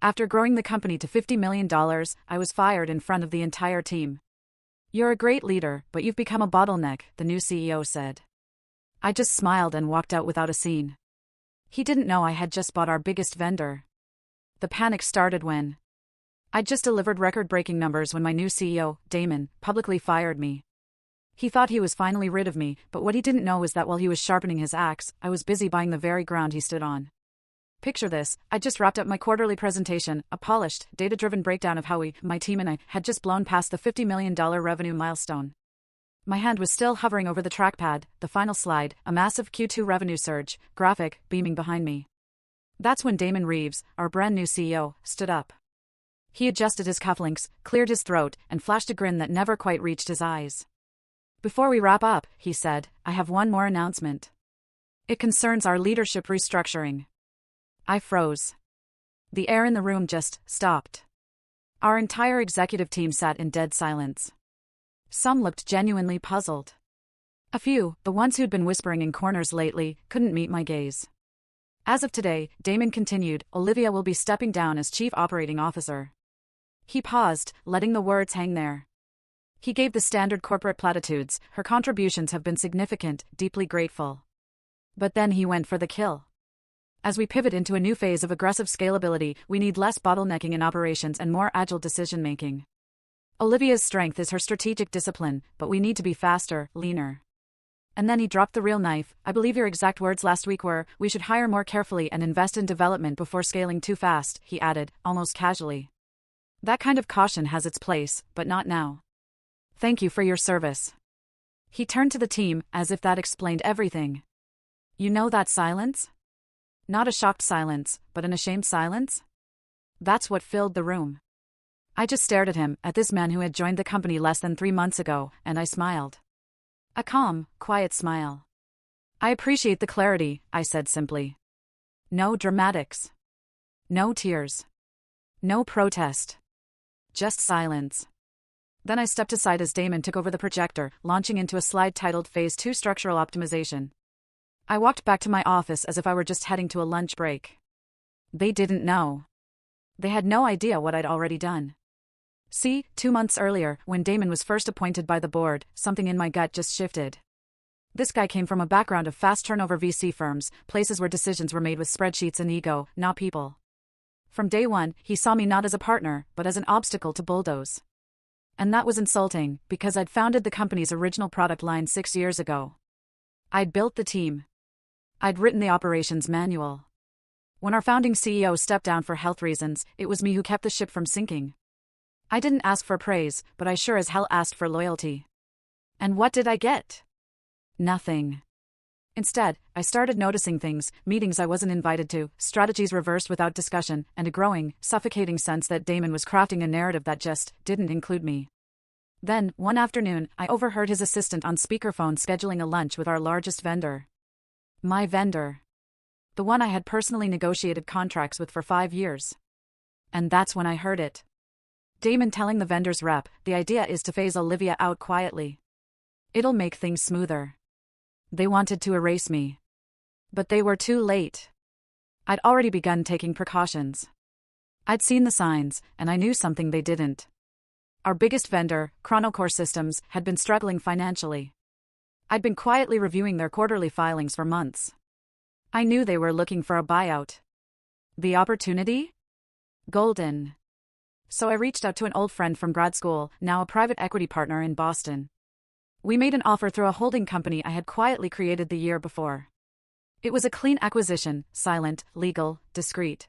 After growing the company to $50 million, I was fired in front of the entire team. "You're a great leader, but you've become a bottleneck," the new CEO said. I just smiled and walked out without a scene. He didn't know I had just bought our biggest vendor. The panic started when I'd just delivered record-breaking numbers when my new CEO, Damon, publicly fired me. He thought he was finally rid of me, but what he didn't know was that while he was sharpening his axe, I was busy buying the very ground he stood on. Picture this: I just wrapped up my quarterly presentation, a polished, data-driven breakdown of how my team and I, had just blown past the $50 million revenue milestone. My hand was still hovering over the trackpad, the final slide, a massive Q2 revenue surge, graphic, beaming behind me. That's when Damon Reeves, our brand new CEO, stood up. He adjusted his cufflinks, cleared his throat, and flashed a grin that never quite reached his eyes. "Before we wrap up," he said, "I have one more announcement. It concerns our leadership restructuring." I froze. The air in the room just stopped. Our entire executive team sat in dead silence. Some looked genuinely puzzled. A few, the ones who'd been whispering in corners lately, couldn't meet my gaze. "As of today," Damon continued, "Olivia will be stepping down as Chief Operating Officer." He paused, letting the words hang there. He gave the standard corporate platitudes: "Her contributions have been significant, deeply grateful." But then he went for the kill. "As we pivot into a new phase of aggressive scalability, we need less bottlenecking in operations and more agile decision-making. Olivia's strength is her strategic discipline, but we need to be faster, leaner." And then he dropped the real knife. "I believe your exact words last week were, 'We should hire more carefully and invest in development before scaling too fast,'" he added, almost casually. "That kind of caution has its place, but not now. Thank you for your service." He turned to the team, as if that explained everything. "You know that silence?" Not a shocked silence, but an ashamed silence? That's what filled the room. I just stared at him, at this man who had joined the company less than 3 months ago, and I smiled. A calm, quiet smile. "I appreciate the clarity," I said simply. "No dramatics. No tears. No protest. Just silence." Then I stepped aside as Damon took over the projector, launching into a slide titled Phase 2 Structural Optimization. I walked back to my office as if I were just heading to a lunch break. They didn't know. They had no idea what I'd already done. See, 2 months earlier, when Damon was first appointed by the board, something in my gut just shifted. This guy came from a background of fast-turnover VC firms, places where decisions were made with spreadsheets and ego, not people. From day one, he saw me not as a partner, but as an obstacle to bulldoze. And that was insulting, because I'd founded the company's original product line 6 years ago. I'd built the team. I'd written the operations manual. When our founding CEO stepped down for health reasons, it was me who kept the ship from sinking. I didn't ask for praise, but I sure as hell asked for loyalty. And what did I get? Nothing. Instead, I started noticing things: meetings I wasn't invited to, strategies reversed without discussion, and a growing, suffocating sense that Damon was crafting a narrative that just didn't include me. Then, one afternoon, I overheard his assistant on speakerphone scheduling a lunch with our largest vendor. My vendor. The one I had personally negotiated contracts with for 5 years. And that's when I heard it. Damon telling the vendor's rep, "The idea is to phase Olivia out quietly. It'll make things smoother." They wanted to erase me. But they were too late. I'd already begun taking precautions. I'd seen the signs, and I knew something they didn't. Our biggest vendor, Chronocore Systems, had been struggling financially. I'd been quietly reviewing their quarterly filings for months. I knew they were looking for a buyout. The opportunity? Golden. So I reached out to an old friend from grad school, now a private equity partner in Boston. We made an offer through a holding company I had quietly created the year before. It was a clean acquisition, silent, legal, discreet.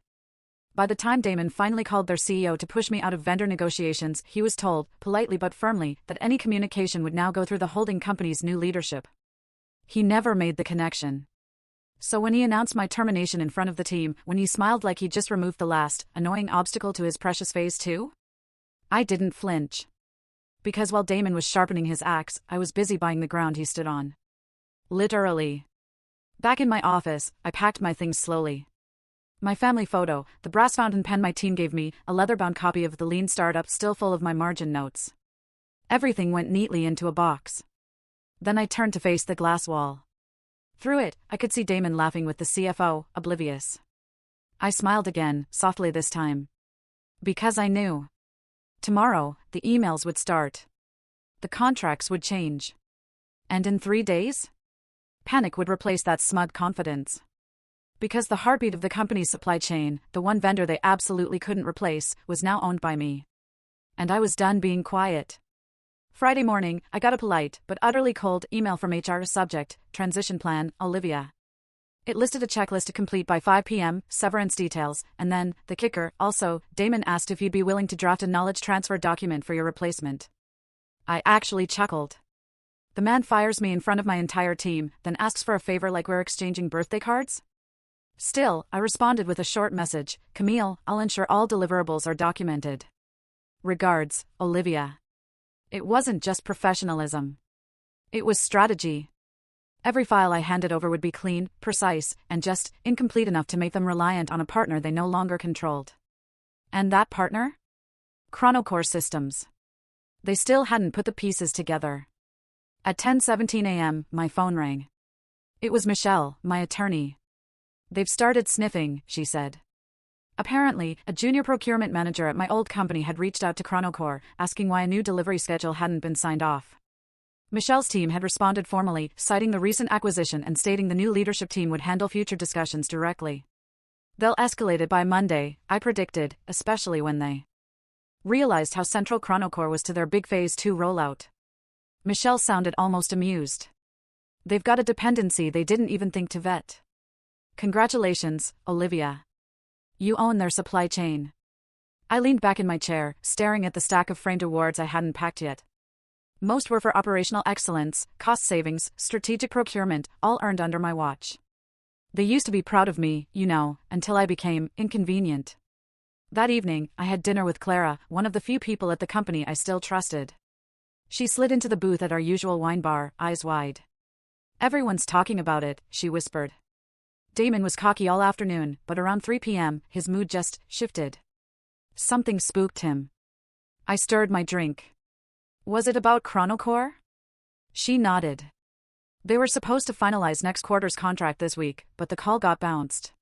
By the time Damon finally called their CEO to push me out of vendor negotiations, he was told, politely but firmly, that any communication would now go through the holding company's new leadership. He never made the connection. So when he announced my termination in front of the team, when he smiled like he'd just removed the last, annoying obstacle to his precious phase 2? I didn't flinch. Because while Damon was sharpening his axe, I was busy buying the ground he stood on. Literally. Back in my office, I packed my things slowly. My family photo, the brass fountain pen my team gave me, a leather-bound copy of the Lean Startup still full of my margin notes. Everything went neatly into a box. Then I turned to face the glass wall. Through it, I could see Damon laughing with the CFO, oblivious. I smiled again, softly this time. Because I knew. Tomorrow, the emails would start. The contracts would change. And in 3 days? Panic would replace that smug confidence. Because the heartbeat of the company's supply chain, the one vendor they absolutely couldn't replace, was now owned by me. And I was done being quiet. Friday morning, I got a polite, but utterly cold, email from HR. Subject, Transition Plan, Olivia. It listed a checklist to complete by 5 p.m., severance details, and then, the kicker, also, Damon asked if you'd be willing to draft a knowledge transfer document for your replacement. I actually chuckled. The man fires me in front of my entire team, then asks for a favor like we're exchanging birthday cards? Still, I responded with a short message, Camille, I'll ensure all deliverables are documented. Regards, Olivia. It wasn't just professionalism. It was strategy. Every file I handed over would be clean, precise, and just incomplete enough to make them reliant on a partner they no longer controlled. And that partner? Chronocore Systems. They still hadn't put the pieces together. At 10:17 a.m., my phone rang. It was Michelle, my attorney. They've started sniffing, she said. Apparently, a junior procurement manager at my old company had reached out to Chronocore, asking why a new delivery schedule hadn't been signed off. Michelle's team had responded formally, citing the recent acquisition and stating the new leadership team would handle future discussions directly. They'll escalate it by Monday, I predicted, especially when they realized how central Chronocore was to their big Phase 2 rollout. Michelle sounded almost amused. They've got a dependency they didn't even think to vet. Congratulations, Olivia. You own their supply chain. I leaned back in my chair, staring at the stack of framed awards I hadn't packed yet. Most were for operational excellence, cost savings, strategic procurement, all earned under my watch. They used to be proud of me, until I became inconvenient. That evening, I had dinner with Clara, one of the few people at the company I still trusted. She slid into the booth at our usual wine bar, eyes wide. Everyone's talking about it, she whispered. Damon was cocky all afternoon, but around 3 p.m., his mood just shifted. Something spooked him. I stirred my drink. Was it about Chronocore? She nodded. They were supposed to finalize next quarter's contract this week, but the call got bounced.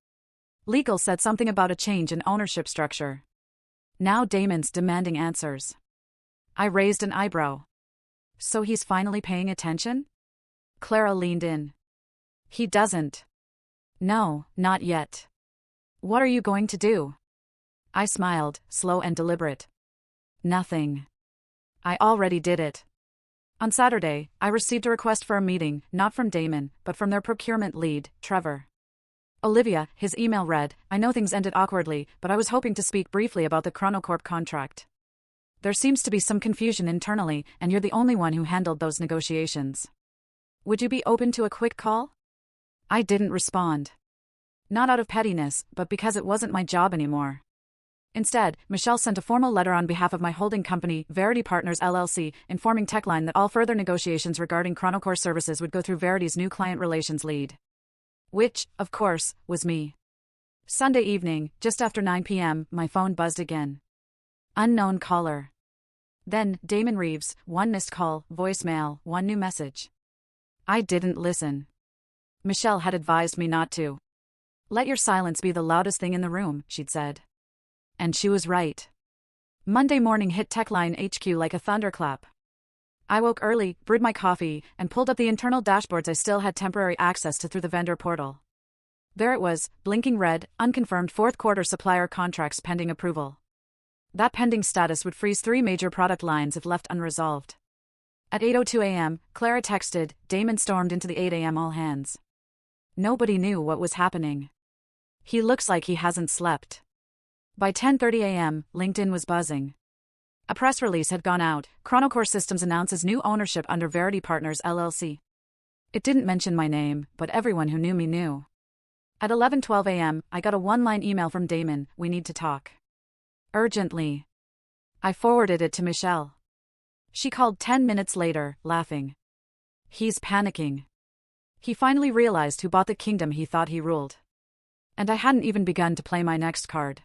Legal said something about a change in ownership structure. Now Damon's demanding answers. I raised an eyebrow. So he's finally paying attention? Clara leaned in. He doesn't. No, not yet. What are you going to do? I smiled, slow and deliberate. Nothing. I already did it. On Saturday, I received a request for a meeting, not from Damon, but from their procurement lead, Trevor. Olivia, his email read, I know things ended awkwardly, but I was hoping to speak briefly about the Chronocorp contract. There seems to be some confusion internally, and you're the only one who handled those negotiations. Would you be open to a quick call? I didn't respond. Not out of pettiness, but because it wasn't my job anymore. Instead, Michelle sent a formal letter on behalf of my holding company, Verity Partners LLC, informing Techline that all further negotiations regarding Chronocore services would go through Verity's new client relations lead. Which, of course, was me. Sunday evening, just after 9 p.m., my phone buzzed again. Unknown caller. Then, Damon Reeves, 1 missed call, voicemail, 1 new message. I didn't listen. Michelle had advised me not to. Let your silence be the loudest thing in the room, she'd said. And she was right. Monday morning hit Techline HQ like a thunderclap. I woke early, brewed my coffee, and pulled up the internal dashboards I still had temporary access to through the vendor portal. There it was, blinking red, unconfirmed fourth quarter supplier contracts pending approval. That pending status would freeze 3 major product lines if left unresolved. At 8:02 a.m., Clara texted, Damon stormed into the 8 a.m. all hands. Nobody knew what was happening. He looks like he hasn't slept. By 10:30 a.m., LinkedIn was buzzing. A press release had gone out, Chronocore Systems announces new ownership under Verity Partners LLC. It didn't mention my name, but everyone who knew me knew. At 11:12 a.m., I got a 1-line email from Damon, we need to talk. Urgently. I forwarded it to Michelle. She called 10 minutes later, laughing. He's panicking. He finally realized who bought the kingdom he thought he ruled. And I hadn't even begun to play my next card.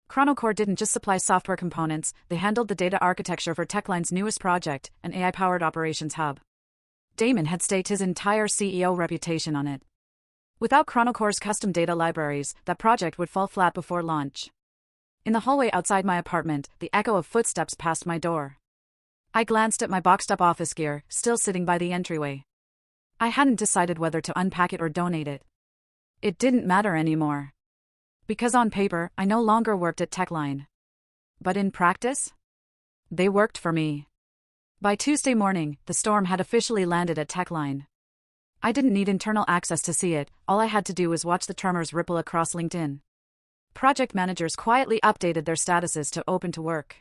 Chronocore didn't just supply software components, they handled the data architecture for Techline's newest project, an AI-powered operations hub. Damon had staked his entire CEO reputation on it. Without Chronocore's custom data libraries, that project would fall flat before launch. In the hallway outside my apartment, the echo of footsteps passed my door. I glanced at my boxed-up office gear, still sitting by the entryway. I hadn't decided whether to unpack it or donate it. It didn't matter anymore. Because on paper, I no longer worked at Techline. But in practice? They worked for me. By Tuesday morning, the storm had officially landed at Techline. I didn't need internal access to see it, all I had to do was watch the tremors ripple across LinkedIn. Project managers quietly updated their statuses to open to work.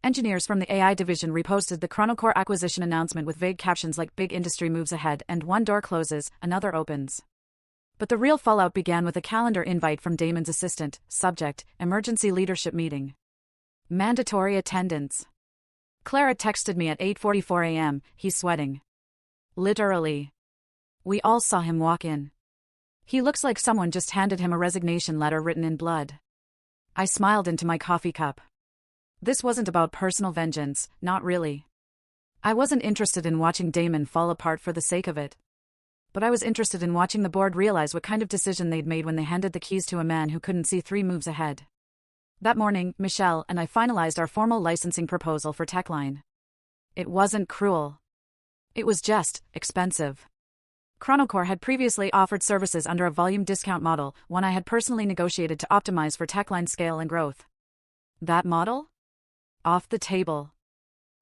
Engineers from the AI division reposted the Chronocore acquisition announcement with vague captions like "Big industry moves ahead" and "One door closes, another opens." But the real fallout began with a calendar invite from Damon's assistant, subject, emergency leadership meeting. Mandatory attendance. Clara texted me at 8:44 a.m., he's sweating. Literally. We all saw him walk in. He looks like someone just handed him a resignation letter written in blood. I smiled into my coffee cup. This wasn't about personal vengeance, not really. I wasn't interested in watching Damon fall apart for the sake of it. But I was interested in watching the board realize what kind of decision they'd made when they handed the keys to a man who couldn't see 3 moves ahead. That morning, Michelle and I finalized our formal licensing proposal for Techline. It wasn't cruel. It was just expensive. Chronocore had previously offered services under a volume discount model, one I had personally negotiated to optimize for Techline's scale and growth. That model? Off the table.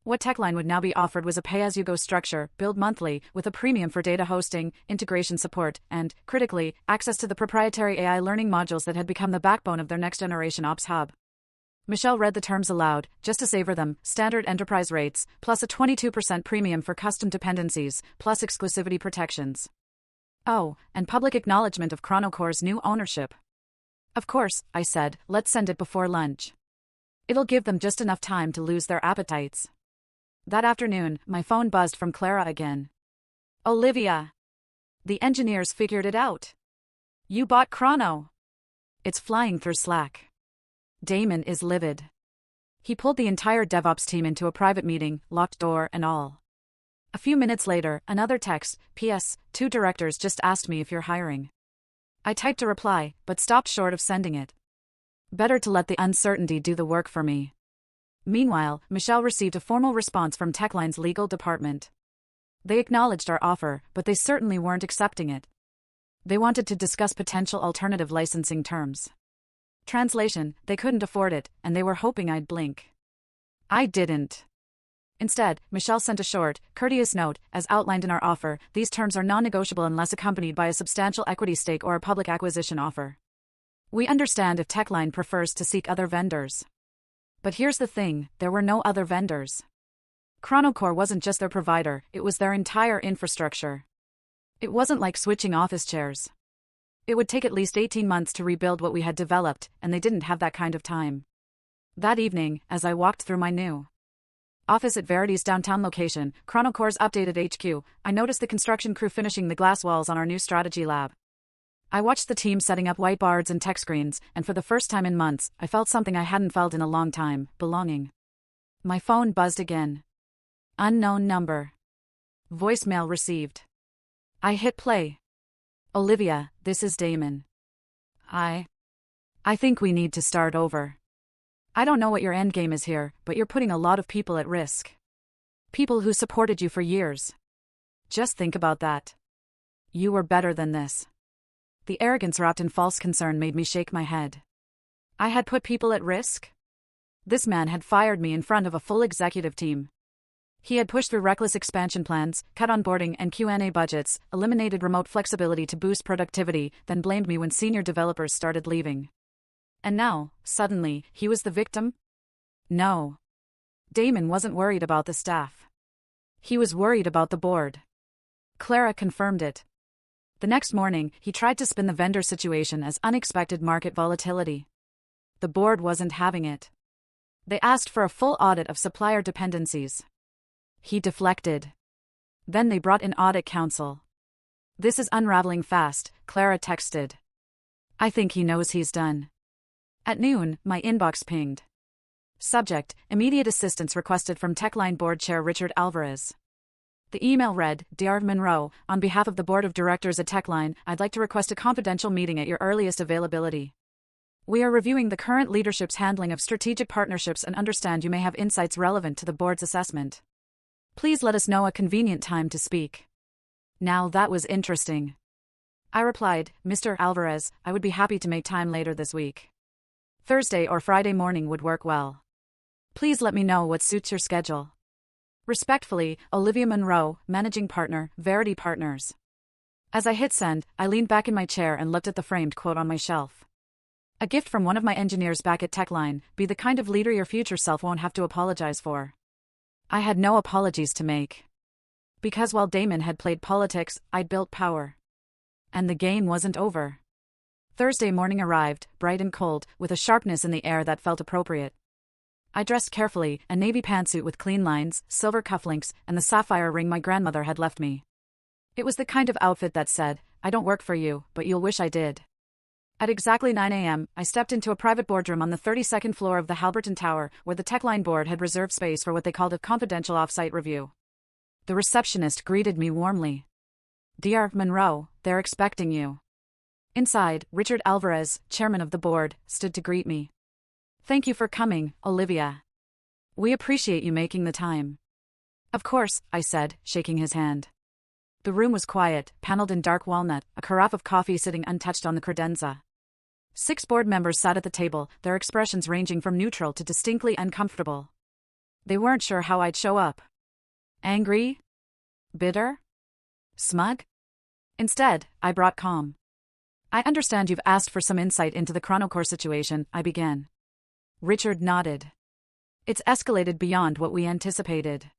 What Techline would now be offered was a pay-as-you-go structure, billed monthly, with a premium for data hosting, integration support, and, critically, access to the proprietary AI learning modules that had become the backbone of their next-generation ops hub. Michelle read the terms aloud, just to savor them: standard enterprise rates, plus a 22% premium for custom dependencies, plus exclusivity protections. Oh, and public acknowledgement of Chronocore's new ownership. Of course, I said, let's send it before lunch. It'll give them just enough time to lose their appetites. That afternoon, my phone buzzed from Clara again. Olivia. The engineers figured it out. You bought Chrono. It's flying through Slack. Damon is livid. He pulled the entire DevOps team into a private meeting, locked door and all. A few minutes later, another text: P.S. 2 directors just asked me if you're hiring. I typed a reply, but stopped short of sending it. Better to let the uncertainty do the work for me. Meanwhile, Michelle received a formal response from Techline's legal department. They acknowledged our offer, but they certainly weren't accepting it. They wanted to discuss potential alternative licensing terms. Translation: they couldn't afford it, and they were hoping I'd blink. I didn't. Instead, Michelle sent a short, courteous note: as outlined in our offer, these terms are non-negotiable unless accompanied by a substantial equity stake or a public acquisition offer. We understand if Techline prefers to seek other vendors. But here's the thing, there were no other vendors. Chronocore wasn't just their provider, it was their entire infrastructure. It wasn't like switching office chairs. It would take at least 18 months to rebuild what we had developed, and they didn't have that kind of time. That evening, as I walked through my new office at Verity's downtown location, Chronocore's updated HQ, I noticed the construction crew finishing the glass walls on our new strategy lab. I watched the team setting up whiteboards and tech screens, and for the first time in months, I felt something I hadn't felt in a long time: belonging. My phone buzzed again. Unknown number. Voicemail received. I hit play. Olivia, this is Damon. I think we need to start over. I don't know what your endgame is here, but you're putting a lot of people at risk. People who supported you for years. Just think about that. You were better than this. The arrogance wrapped in false concern made me shake my head. I had put people at risk? This man had fired me in front of a full executive team. He had pushed through reckless expansion plans, cut onboarding and Q&A budgets, eliminated remote flexibility to boost productivity, then blamed me when senior developers started leaving. And now, suddenly, he was the victim? No. Damon wasn't worried about the staff. He was worried about the board. Clara confirmed it. The next morning, he tried to spin the vendor situation as unexpected market volatility. The board wasn't having it. They asked for a full audit of supplier dependencies. He deflected. Then they brought in audit counsel. This is unraveling fast, Clara texted. I think he knows he's done. At noon, my inbox pinged. Subject: immediate assistance requested from Techline Board Chair Richard Alvarez. The email read: Dear Monroe, on behalf of the Board of Directors at Techline, I'd like to request a confidential meeting at your earliest availability. We are reviewing the current leadership's handling of strategic partnerships and understand you may have insights relevant to the board's assessment. Please let us know a convenient time to speak. Now that was interesting. I replied, Mr. Alvarez, I would be happy to make time later this week. Thursday or Friday morning would work well. Please let me know what suits your schedule. Respectfully, Olivia Monroe, Managing Partner, Verity Partners. As I hit send, I leaned back in my chair and looked at the framed quote on my shelf. A gift from one of my engineers back at Techline, be the kind of leader your future self won't have to apologize for. I had no apologies to make. Because while Damon had played politics, I'd built power. And the game wasn't over. Thursday morning arrived, bright and cold, with a sharpness in the air that felt appropriate. I dressed carefully, a navy pantsuit with clean lines, silver cufflinks, and the sapphire ring my grandmother had left me. It was the kind of outfit that said, I don't work for you, but you'll wish I did. At exactly 9 a.m., I stepped into a private boardroom on the 32nd floor of the Halberton Tower, where the Techline board had reserved space for what they called a confidential off-site review. The receptionist greeted me warmly. Dear Monroe, they're expecting you. Inside, Richard Alvarez, chairman of the board, stood to greet me. Thank you for coming, Olivia. We appreciate you making the time. Of course, I said, shaking his hand. The room was quiet, paneled in dark walnut, a carafe of coffee sitting untouched on the credenza. 6 board members sat at the table, their expressions ranging from neutral to distinctly uncomfortable. They weren't sure how I'd show up. Angry? Bitter? Smug? Instead, I brought calm. I understand you've asked for some insight into the Chronocore situation, I began. Richard nodded. It's escalated beyond what we anticipated.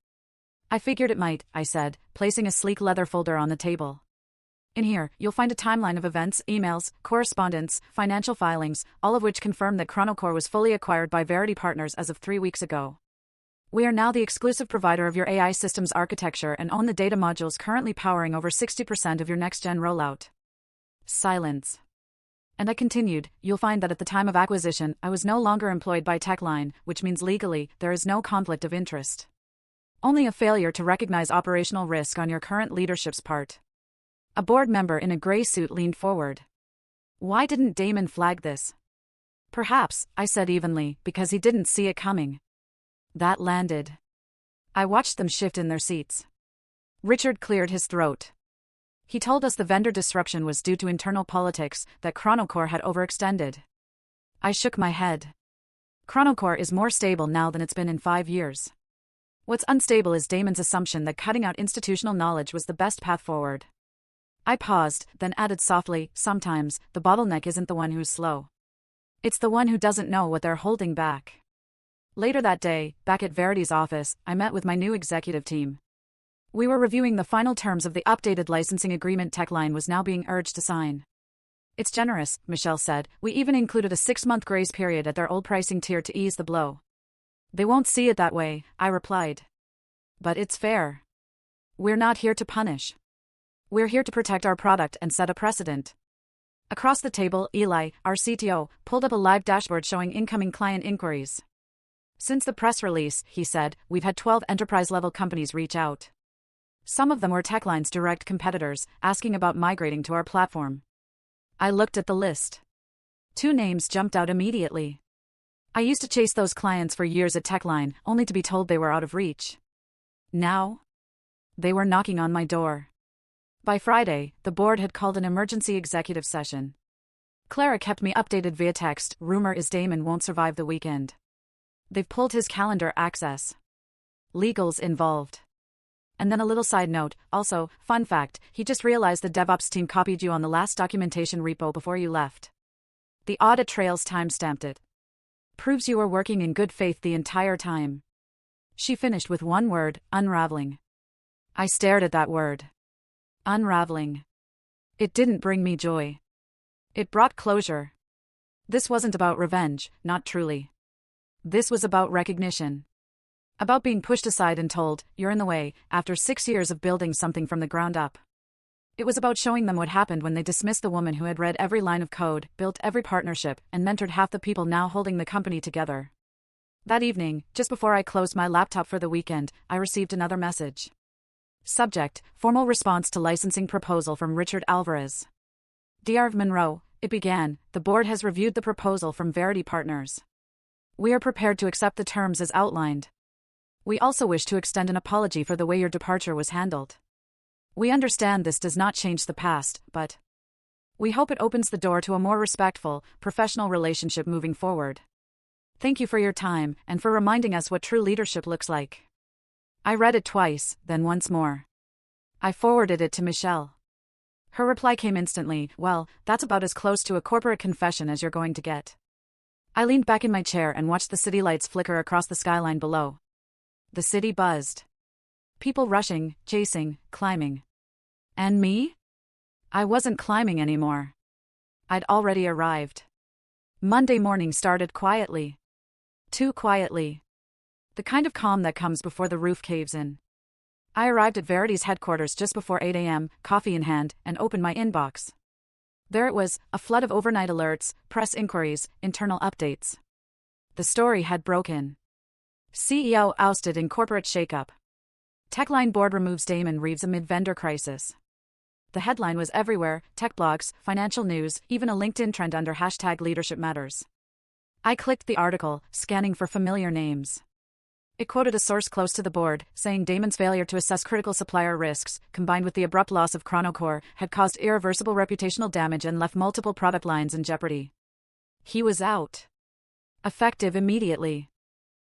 I figured it might, I said, placing a sleek leather folder on the table. In here, you'll find a timeline of events, emails, correspondence, financial filings, all of which confirm that Chronocore was fully acquired by Verity Partners as of 3 weeks ago. We are now the exclusive provider of your AI systems architecture and own the data modules currently powering over 60% of your next-gen rollout. Silence. And I continued, you'll find that at the time of acquisition, I was no longer employed by Techline, which means legally, there is no conflict of interest. Only a failure to recognize operational risk on your current leadership's part. A board member in a gray suit leaned forward. Why didn't Damon flag this? Perhaps, I said evenly, because he didn't see it coming. That landed. I watched them shift in their seats. Richard cleared his throat. He told us the vendor disruption was due to internal politics, that Chronocore had overextended. I shook my head. Chronocore is more stable now than it's been in 5 years. What's unstable is Damon's assumption that cutting out institutional knowledge was the best path forward. I paused, then added softly, sometimes, the bottleneck isn't the one who's slow. It's the one who doesn't know what they're holding back. Later that day, back at Verity's office, I met with my new executive team. We were reviewing the final terms of the updated licensing agreement Techline was now being urged to sign. It's generous, Michelle said. We even included a 6-month grace period at their old pricing tier to ease the blow. They won't see it that way, I replied. But it's fair. We're not here to punish. We're here to protect our product and set a precedent. Across the table, Eli, our CTO, pulled up a live dashboard showing incoming client inquiries. Since the press release, he said, we've had 12 enterprise-level companies reach out. Some of them were Techline's direct competitors, asking about migrating to our platform. I looked at the list. 2 names jumped out immediately. I used to chase those clients for years at Techline, only to be told they were out of reach. Now? They were knocking on my door. By Friday, the board had called an emergency executive session. Clara kept me updated via text. Rumor is Damon won't survive the weekend. They've pulled his calendar access. Legal's involved. And then a little side note, also, fun fact, he just realized the DevOps team copied you on the last documentation repo before you left. The audit trails timestamped it. Proves you were working in good faith the entire time. She finished with one word, unraveling. I stared at that word. Unraveling. It didn't bring me joy. It brought closure. This wasn't about revenge, not truly. This was about recognition. About being pushed aside and told, you're in the way, after 6 years of building something from the ground up. It was about showing them what happened when they dismissed the woman who had read every line of code, built every partnership, and mentored half the people now holding the company together. That evening, just before I closed my laptop for the weekend, I received another message. Subject, formal response to licensing proposal from Richard Alvarez. Dear Monroe, It began, the board has reviewed the proposal from Verity Partners. We are prepared to accept the terms as outlined. We also wish to extend an apology for the way your departure was handled. We understand this does not change the past, but we hope it opens the door to a more respectful, professional relationship moving forward. Thank you for your time and for reminding us what true leadership looks like. I read it twice, then once more. I forwarded it to Michelle. Her reply came instantly, well, that's about as close to a corporate confession as you're going to get. I leaned back in my chair and watched the city lights flicker across the skyline below. The city buzzed. People rushing, chasing, climbing. And me? I wasn't climbing anymore. I'd already arrived. Monday morning started quietly. Too quietly. The kind of calm that comes before the roof caves in. I arrived at Verity's headquarters just before 8 a.m., coffee in hand, and opened my inbox. There it was, a flood of overnight alerts, press inquiries, internal updates. The story had broken. CEO ousted in corporate shakeup. Techline board removes Damon Reeves amid vendor crisis. The headline was everywhere, tech blogs, financial news, even a LinkedIn trend under #LeadershipMatters. I clicked the article, scanning for familiar names. It quoted a source close to the board, saying Damon's failure to assess critical supplier risks, combined with the abrupt loss of Chronocore, had caused irreversible reputational damage and left multiple product lines in jeopardy. He was out. Effective immediately.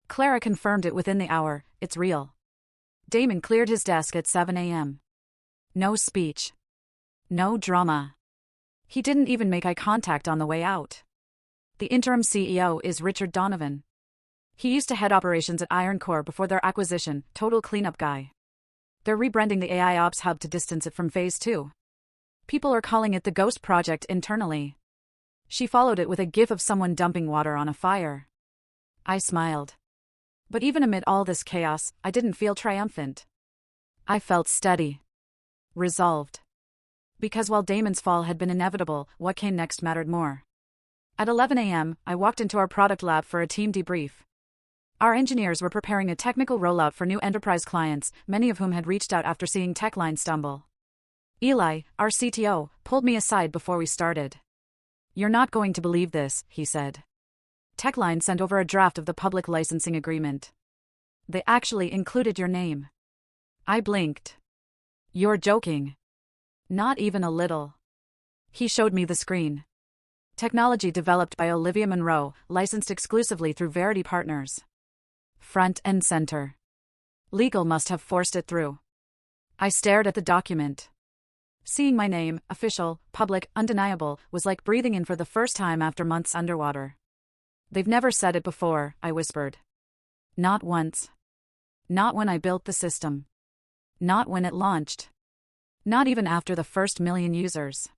Clara confirmed it within the hour, it's real. Damon cleared his desk at 7 a.m. No speech. No drama. He didn't even make eye contact on the way out. The interim CEO is Richard Donovan. He used to head operations at Iron Core before their acquisition, total cleanup guy. They're rebranding the AI Ops Hub to distance it from Phase 2. People are calling it the Ghost Project internally. She followed it with a gif of someone dumping water on a fire. I smiled. But even amid all this chaos, I didn't feel triumphant. I felt steady. Resolved. Because while Damon's fall had been inevitable, what came next mattered more. At 11 a.m., I walked into our product lab for a team debrief. Our engineers were preparing a technical rollout for new enterprise clients, many of whom had reached out after seeing Techline stumble. Eli, our CTO, pulled me aside before we started. You're not going to believe this, he said. Techline sent over a draft of the public licensing agreement. They actually included your name. I blinked. You're joking. Not even a little. He showed me the screen. Technology developed by Olivia Monroe, licensed exclusively through Verity Partners. Front and center. Legal must have forced it through. I stared at the document. Seeing my name, official, public, undeniable, was like breathing in for the first time after months underwater. They've never said it before, I whispered. Not once. Not when I built the system. Not when it launched. Not even after the first 1 million users.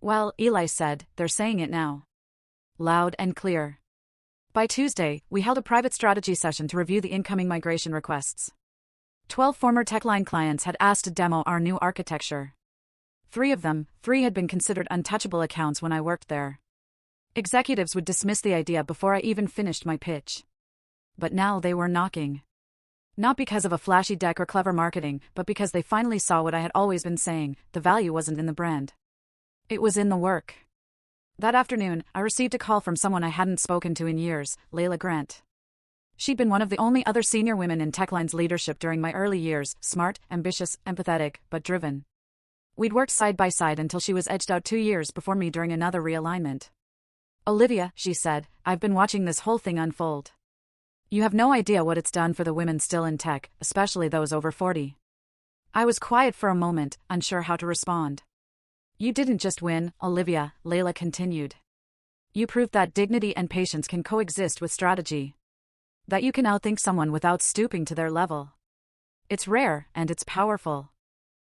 Well, Eli said, they're saying it now. Loud and clear. By Tuesday, we held a private strategy session to review the incoming migration requests. 12 former Techline clients had asked to demo our new architecture. 3 of them, 3 had been considered untouchable accounts when I worked there. Executives would dismiss the idea before I even finished my pitch. But now they were knocking. Not because of a flashy deck or clever marketing, but because they finally saw what I had always been saying, the value wasn't in the brand. It was in the work. That afternoon, I received a call from someone I hadn't spoken to in years, Layla Grant. She'd been one of the only other senior women in Techline's leadership during my early years, smart, ambitious, empathetic, but driven. We'd worked side by side until she was edged out 2 years before me during another realignment. Olivia, she said, I've been watching this whole thing unfold. You have no idea what it's done for the women still in tech, especially those over 40. I was quiet for a moment, unsure how to respond. You didn't just win, Olivia, Layla continued. You proved that dignity and patience can coexist with strategy. That you can outthink someone without stooping to their level. It's rare, and it's powerful.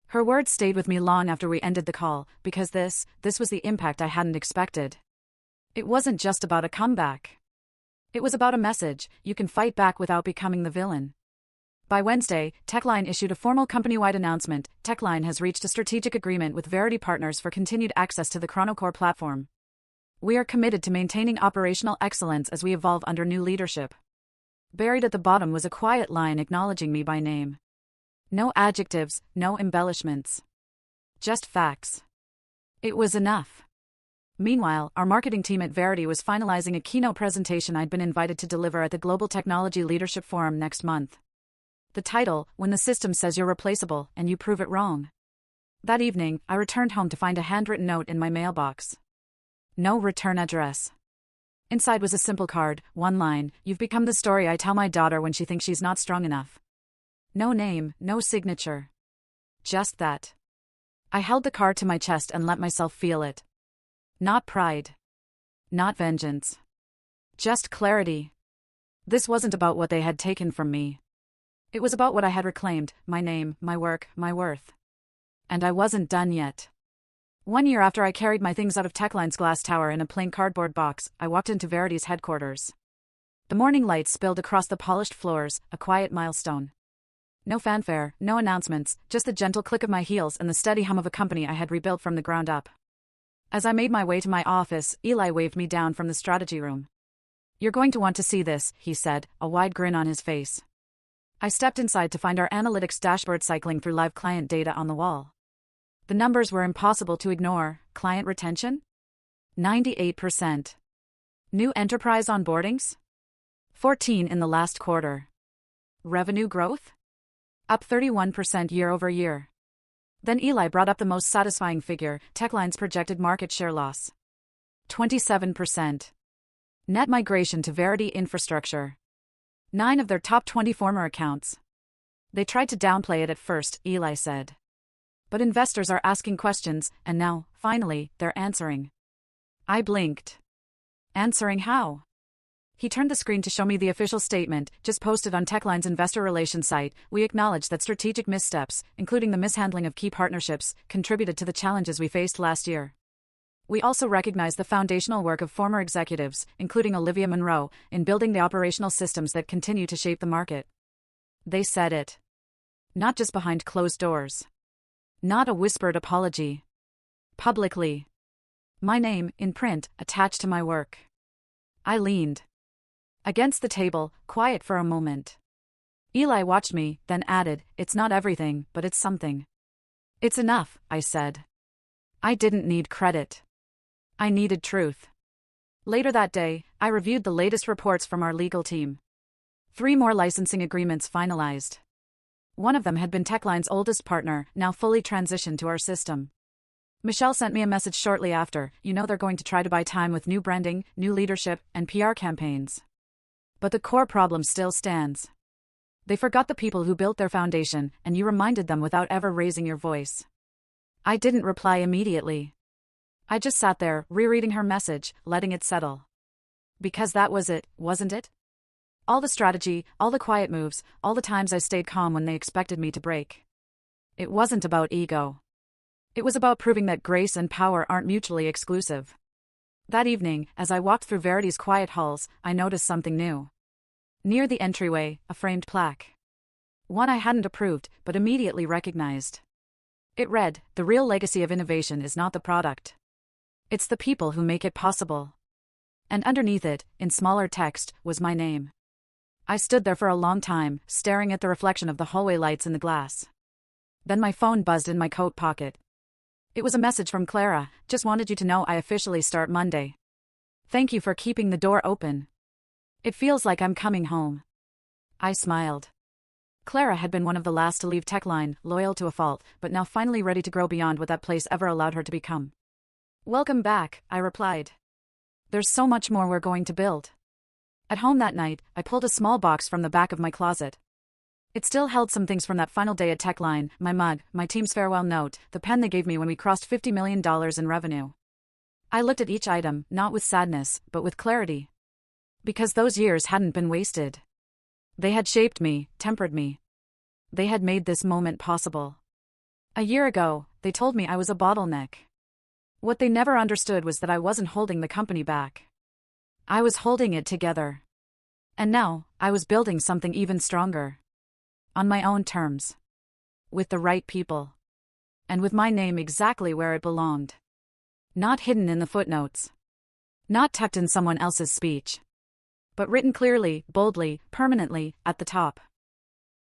Her words stayed with me long after we ended the call, because this was the impact I hadn't expected. It wasn't just about a comeback. It was about a message: you can fight back without becoming the villain. By Wednesday, Techline issued a formal company-wide announcement. Techline has reached a strategic agreement with Verity Partners for continued access to the Chronocore platform. We are committed to maintaining operational excellence as we evolve under new leadership. Buried at the bottom was a quiet line acknowledging me by name. No adjectives, no embellishments. Just facts. It was enough. Meanwhile, our marketing team at Verity was finalizing a keynote presentation I'd been invited to deliver at the Global Technology Leadership Forum next month. The title, When the System Says You're Replaceable and You Prove It Wrong. That evening, I returned home to find a handwritten note in my mailbox. No return address. Inside was a simple card, one line: "You've become the story I tell my daughter when she thinks she's not strong enough." No name, no signature. Just that. I held the card to my chest and let myself feel it. Not pride. Not vengeance. Just clarity. This wasn't about what they had taken from me. It was about what I had reclaimed: my name, my work, my worth. And I wasn't done yet. 1 year after I carried my things out of Techline's glass tower in a plain cardboard box, I walked into Verity's headquarters. The morning light spilled across the polished floors, a quiet milestone. No fanfare, no announcements, just the gentle click of my heels and the steady hum of a company I had rebuilt from the ground up. As I made my way to my office, Eli waved me down from the strategy room. "You're going to want to see this," he said, a wide grin on his face. I stepped inside to find our analytics dashboard cycling through live client data on the wall. The numbers were impossible to ignore. Client retention? 98%. New enterprise onboardings? 14 in the last quarter. Revenue growth? Up 31% year over year. Then Eli brought up the most satisfying figure: Techline's projected market share loss. 27%. Net migration to Verity infrastructure. 9 of their top 20 former accounts. They tried to downplay it at first, Eli said. But investors are asking questions, and now, finally, they're answering. I blinked. Answering how? He turned the screen to show me the official statement, just posted on Techline's investor relations site. "We acknowledge that strategic missteps, including the mishandling of key partnerships, contributed to the challenges we faced last year. We also recognize the foundational work of former executives, including Olivia Monroe, in building the operational systems that continue to shape the market." They said it. Not just behind closed doors. Not a whispered apology. Publicly. My name, in print, attached to my work. I leaned against the table, quiet for a moment. Eli watched me, then added, "It's not everything, but it's something." "It's enough," I said. I didn't need credit. I needed truth. Later that day, I reviewed the latest reports from our legal team. 3 more licensing agreements finalized. One of them had been Techline's oldest partner, now fully transitioned to our system. Michelle sent me a message shortly after: "You know they're going to try to buy time with new branding, new leadership, and PR campaigns. But the core problem still stands. They forgot the people who built their foundation, and you reminded them without ever raising your voice." I didn't reply immediately. I just sat there, rereading her message, letting it settle. Because that was it, wasn't it? All the strategy, all the quiet moves, all the times I stayed calm when they expected me to break. It wasn't about ego. It was about proving that grace and power aren't mutually exclusive. That evening, as I walked through Verity's quiet halls, I noticed something new. Near the entryway, a framed plaque. One I hadn't approved, but immediately recognized. It read, "The real legacy of innovation is not the product. It's the people who make it possible." And underneath it, in smaller text, was my name. I stood there for a long time, staring at the reflection of the hallway lights in the glass. Then my phone buzzed in my coat pocket. It was a message from Clara: "Just wanted you to know I officially start Monday. Thank you for keeping the door open. It feels like I'm coming home." I smiled. Clara had been one of the last to leave Techline, loyal to a fault, but now finally ready to grow beyond what that place ever allowed her to become. "Welcome back," I replied. "There's so much more we're going to build." At home that night, I pulled a small box from the back of my closet. It still held some things from that final day at Techline: my mug, my team's farewell note, the pen they gave me when we crossed $50 million in revenue. I looked at each item, not with sadness, but with clarity. Because those years hadn't been wasted. They had shaped me, tempered me. They had made this moment possible. A year ago, they told me I was a bottleneck. What they never understood was that I wasn't holding the company back. I was holding it together. And now, I was building something even stronger. On my own terms. With the right people. And with my name exactly where it belonged. Not hidden in the footnotes. Not tucked in someone else's speech. But written clearly, boldly, permanently, at the top.